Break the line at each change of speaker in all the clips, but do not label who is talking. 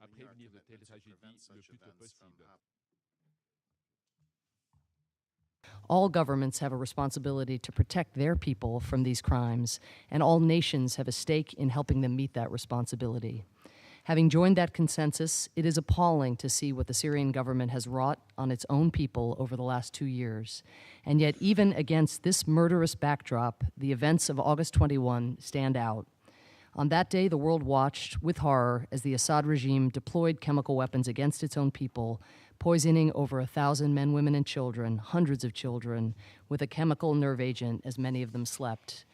à prévenir de telles tragédies le plus tôt possible.
All governments have a responsibility to protect their people from these crimes, and all nations have a stake in helping them meet that responsibility. Having joined that consensus, it is appalling to see what the Syrian government has wrought on its own people over the last 2 years. And yet, even against this murderous backdrop, the events of August 21 stand out. On that day, the world watched with horror as the Assad regime deployed chemical weapons against its own people, poisoning over 1,000 men, women, and children, hundreds of children, with a chemical nerve agent as many of them slept.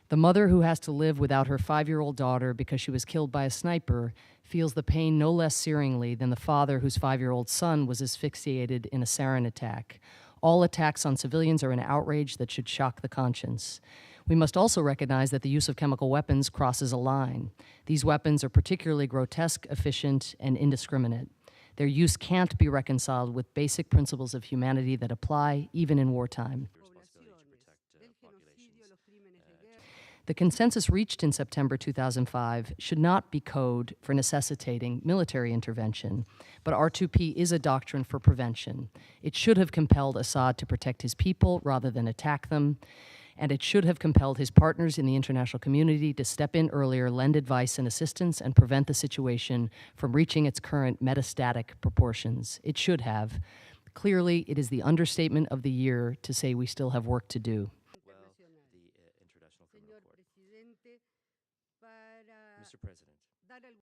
The mother who has to live without her 5-year-old daughter because she was killed by a sniper feels the pain no less searingly than the father whose 5-year-old son was asphyxiated in a sarin attack. All attacks on civilians are an outrage that should shock the conscience. We must also recognize that the use of chemical weapons crosses a line. These weapons are particularly grotesque, efficient, and indiscriminate. Their use can't be reconciled with basic principles of humanity that apply even in wartime. The consensus reached in September 2005 should not be code for necessitating military intervention, but R2P is a doctrine for prevention. It should have compelled Assad to protect his people rather than attack them, and it should have compelled his partners in the international community to step in earlier, lend advice and assistance, and prevent the situation from reaching its current metastatic proportions. It should have. Clearly, it is the understatement of the year to say we still have work to do.